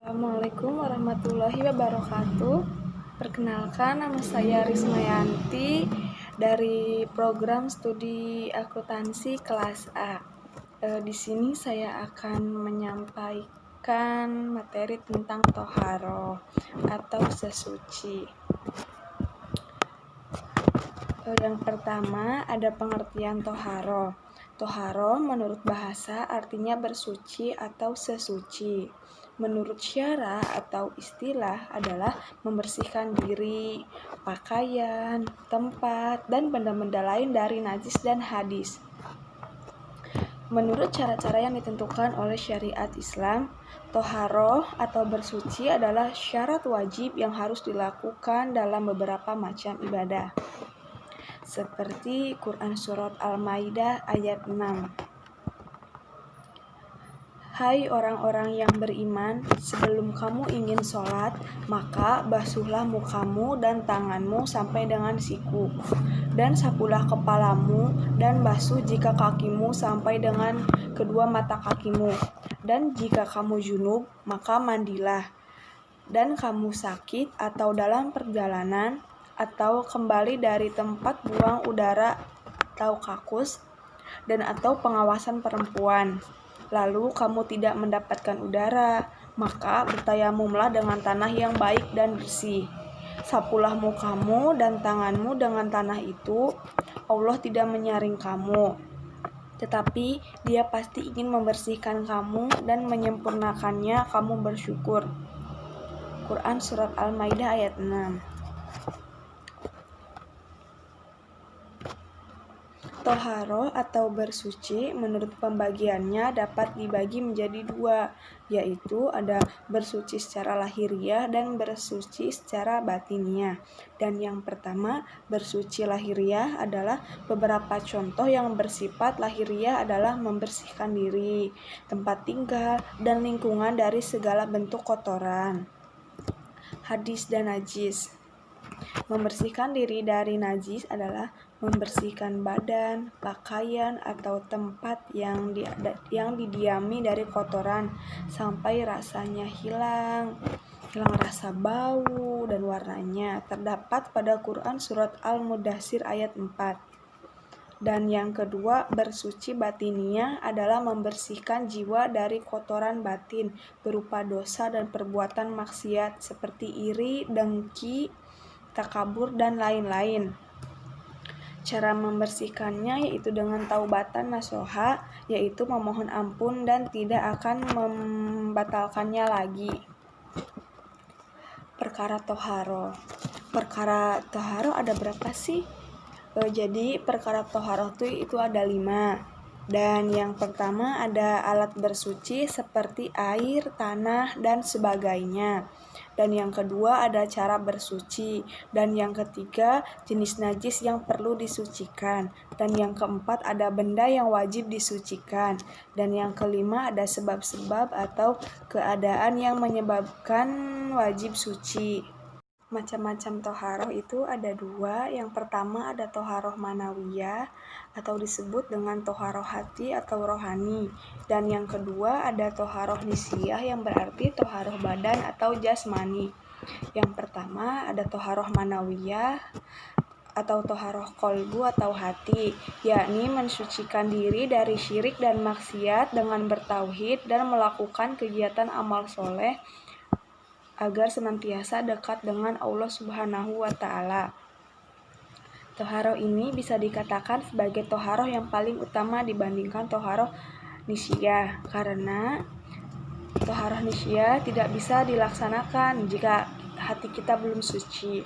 Assalamualaikum warahmatullahi wabarakatuh. Perkenalkan, nama saya Rismayanti dari program studi akuntansi kelas A. Di sini saya akan menyampaikan materi tentang toharo atau sesuci. Yang pertama ada pengertian toharo. Toharo menurut bahasa artinya bersuci atau sesuci. Menurut syara atau istilah adalah membersihkan diri, pakaian, tempat, dan benda-benda lain dari najis dan hadis. Menurut cara-cara yang ditentukan oleh syariat Islam, toharoh atau bersuci adalah syarat wajib yang harus dilakukan dalam beberapa macam ibadah. Seperti Quran Surat Al-Maidah ayat 6. Hai orang-orang yang beriman, sebelum kamu ingin sholat, maka basuhlah mukamu dan tanganmu sampai dengan siku, dan sapulah kepalamu, dan basuh jika kakimu sampai dengan kedua mata kakimu. Dan jika kamu junub, maka mandilah. Dan kamu sakit atau dalam perjalanan, atau kembali dari tempat buang udara atau kakus, dan atau pengawasan perempuan, lalu kamu tidak mendapatkan udara, maka bertayamumlah dengan tanah yang baik dan bersih. Sapulah mukamu dan tanganmu dengan tanah itu. Allah tidak menyaring kamu, tetapi Dia pasti ingin membersihkan kamu dan menyempurnakannya. Kamu bersyukur. Quran Surat Al-Maidah ayat 6. Toharo atau bersuci menurut pembagiannya dapat dibagi menjadi dua, yaitu ada bersuci secara lahiriah dan bersuci secara batiniah. Dan yang pertama, bersuci lahiriah adalah beberapa contoh yang bersifat lahiriah adalah membersihkan diri, tempat tinggal, dan lingkungan dari segala bentuk kotoran, hadis dan najis. Membersihkan diri dari najis adalah membersihkan badan, pakaian, atau tempat yang didiami dari kotoran sampai rasanya hilang rasa bau dan warnanya. Terdapat pada Quran Surat Al-Mudaththir ayat 4. Dan yang kedua, bersuci batiniah adalah membersihkan jiwa dari kotoran batin berupa dosa dan perbuatan maksiat seperti iri, dengki, takabur, dan lain-lain. Cara membersihkannya yaitu dengan taubatan nasuha, yaitu memohon ampun dan tidak akan membatalkannya lagi. Perkara toharo. Perkara toharo ada berapa sih? Jadi perkara toharo itu ada 5. Dan yang pertama ada alat bersuci seperti air, tanah, dan sebagainya. Dan yang kedua ada cara bersuci. Dan yang ketiga jenis najis yang perlu disucikan. Dan yang keempat ada benda yang wajib disucikan. Dan yang kelima ada sebab-sebab atau keadaan yang menyebabkan wajib suci. Macam-macam toharoh itu ada 2. Yang pertama ada toharoh manawiyah atau disebut dengan toharoh hati atau rohani. Dan yang kedua ada toharoh nisiyah yang berarti toharoh badan atau jasmani. Yang pertama ada toharoh manawiyah atau toharoh kolbu atau hati, yakni mensucikan diri dari syirik dan maksiat dengan bertauhid dan melakukan kegiatan amal soleh agar senantiasa dekat dengan Allah Subhanahu wa Ta'ala. Toharoh ini bisa dikatakan sebagai toharoh yang paling utama dibandingkan toharoh nisiyah, karena toharoh nisiyah tidak bisa dilaksanakan jika hati kita belum suci.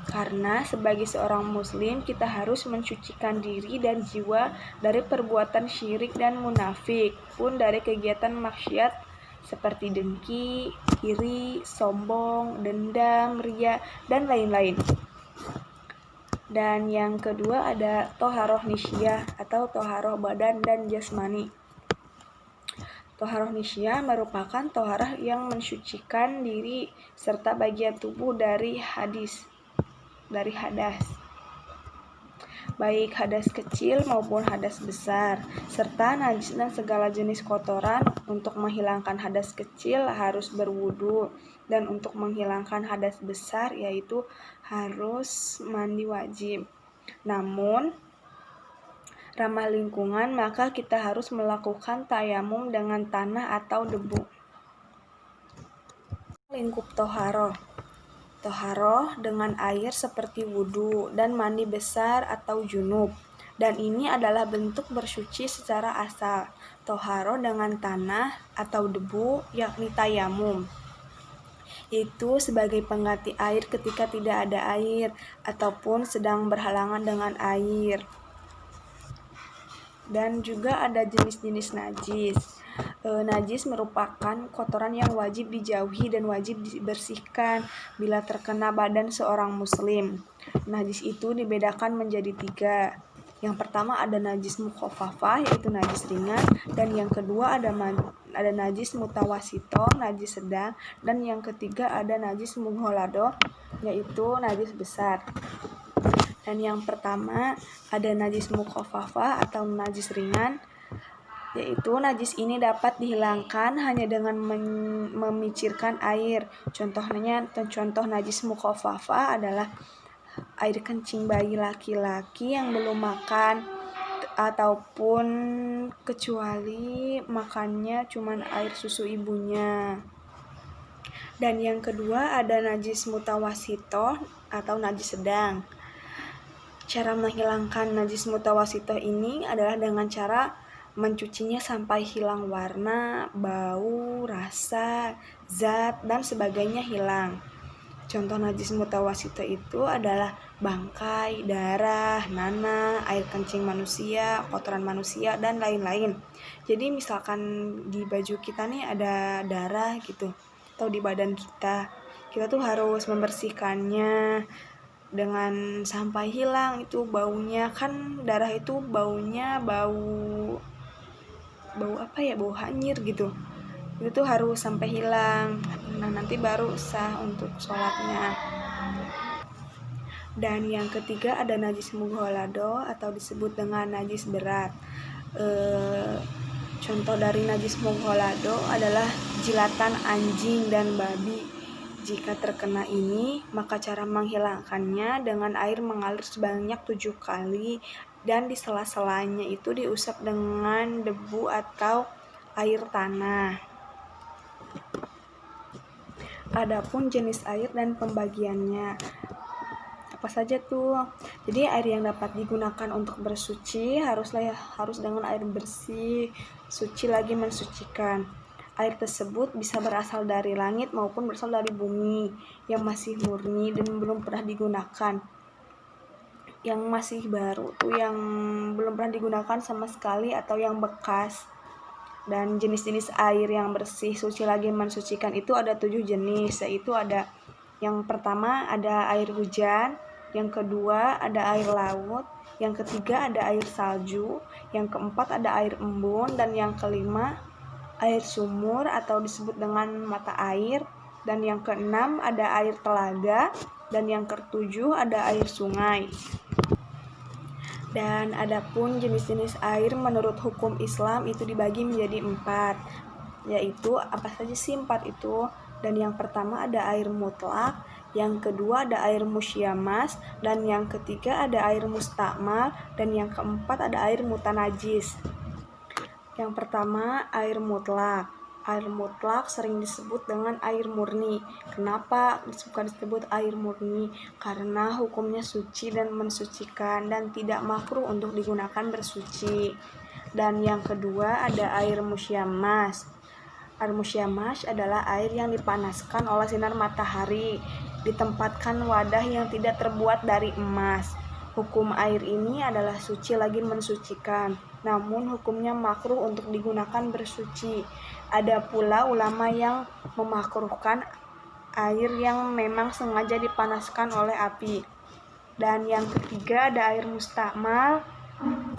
Karena sebagai seorang muslim kita harus mensucikan diri dan jiwa dari perbuatan syirik dan munafik, pun dari kegiatan maksiat seperti dengki, iri, sombong, dendam, riya, dan lain-lain. Dan yang kedua ada toharoh nisiyah atau toharoh badan dan jasmani. Toharoh nisiyah merupakan toharoh yang mensucikan diri serta bagian tubuh dari hadas. baik hadas kecil maupun hadas besar, serta najis dan segala jenis kotoran. Untuk menghilangkan hadas kecil harus berwudu, dan untuk menghilangkan hadas besar yaitu harus mandi wajib. Namun ramah lingkungan, maka kita harus melakukan tayamum dengan tanah atau debu. Lingkup toharoh. Toharoh dengan air seperti wudhu dan mandi besar atau junub. Dan ini adalah bentuk bersuci secara asal. Toharoh dengan tanah atau debu yakni tayamum, itu sebagai pengganti air ketika tidak ada air ataupun sedang berhalangan dengan air. Dan juga ada jenis-jenis najis. Najis merupakan kotoran yang wajib dijauhi dan wajib dibersihkan bila terkena badan seorang muslim. Najis itu dibedakan menjadi 3. Yang pertama ada najis mukhafafah, yaitu najis ringan, dan yang kedua ada najis mutawasito, najis sedang, dan yang ketiga ada najis mugholado, yaitu najis besar. Dan yang pertama ada najis mukhafafah atau najis ringan, yaitu najis ini dapat dihilangkan hanya dengan memicirkan air. Contoh najis mukhafafah adalah air kencing bayi laki-laki yang belum makan, ataupun kecuali makannya cuman air susu ibunya. Dan yang kedua ada najis mutawasito atau najis sedang. Cara menghilangkan najis mutawasito ini adalah dengan cara mencucinya sampai hilang warna, bau, rasa, zat, dan sebagainya hilang. Contoh najis mutawasito itu adalah bangkai, darah, nanah, air kencing manusia, kotoran manusia, dan lain-lain. Jadi misalkan di baju kita nih ada darah gitu, atau di badan kita tuh harus membersihkannya dengan sampai hilang itu baunya. Kan darah itu baunya bau apa ya, bau hanyir gitu. Itu tuh harus sampai hilang. Nah, nanti baru sah untuk sholatnya. Dan yang ketiga ada najis mugholado atau disebut dengan najis berat. Contoh dari najis mugholado adalah jilatan anjing dan babi. Jika terkena ini, maka cara menghilangkannya dengan air mengalir sebanyak 7 kali, dan di sela-selanya itu diusap dengan debu atau air tanah. Adapun jenis air dan pembagiannya, apa saja tuh? Jadi air yang dapat digunakan untuk bersuci harus dengan air bersih, suci lagi mensucikan. Air tersebut bisa berasal dari langit maupun berasal dari bumi yang masih murni dan belum pernah digunakan. Yang masih baru tuh yang belum pernah digunakan sama sekali atau yang bekas. Dan jenis-jenis air yang bersih, suci lagi mensucikan itu ada 7 jenis, yaitu ada yang pertama ada air hujan, yang kedua ada air laut, yang ketiga ada air salju, yang keempat ada air embun, dan yang kelima air sumur atau disebut dengan mata air, dan yang keenam ada air telaga, dan yang ketujuh ada air sungai. Dan adapun jenis-jenis air menurut hukum Islam itu dibagi menjadi 4, yaitu apa saja sih 4 itu? Dan yang pertama ada air mutlak, yang kedua ada air musyamas, dan yang ketiga ada air mustakmal, dan yang keempat ada air mutanajis. Yang pertama air mutlak. Air mutlak sering disebut dengan air murni. Kenapa suka disebut air murni? Karena hukumnya suci dan mensucikan dan tidak makruh untuk digunakan bersuci. Dan yang kedua ada air musyamas. Air musyamas adalah air yang dipanaskan oleh sinar matahari, ditempatkan wadah yang tidak terbuat dari emas. Hukum air ini adalah suci lagi mensucikan, namun hukumnya makruh untuk digunakan bersuci. Ada pula ulama yang memakruhkan air yang memang sengaja dipanaskan oleh api. Dan yang ketiga ada air mustakmal.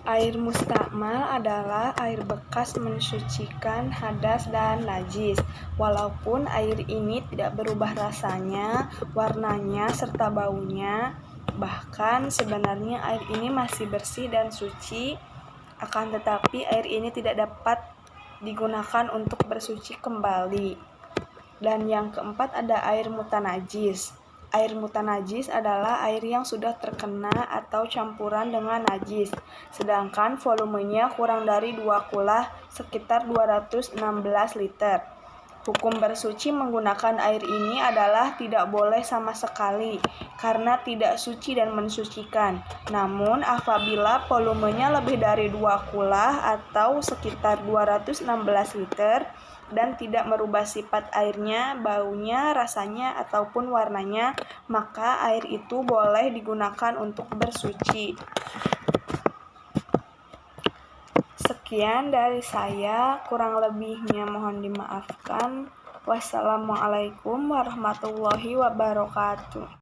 Air mustakmal adalah air bekas mensucikan hadas dan najis. Walaupun air ini tidak berubah rasanya, warnanya, serta baunya, Bahkan sebenarnya air ini masih bersih dan suci, akan tetapi air ini tidak dapat digunakan untuk bersuci kembali. Dan yang keempat ada air mutanajis. Air mutanajis adalah air yang sudah terkena atau campuran dengan najis, sedangkan volumenya kurang dari 2 kulah sekitar 216 liter. Hukum bersuci menggunakan air ini adalah tidak boleh sama sekali karena tidak suci dan mensucikan. Namun apabila volumenya lebih dari 2 kulah atau sekitar 216 liter dan tidak merubah sifat airnya, baunya, rasanya, ataupun warnanya, maka air itu boleh digunakan untuk bersuci. Sekian dari saya, kurang lebihnya mohon dimaafkan. Wassalamualaikum warahmatullahi wabarakatuh.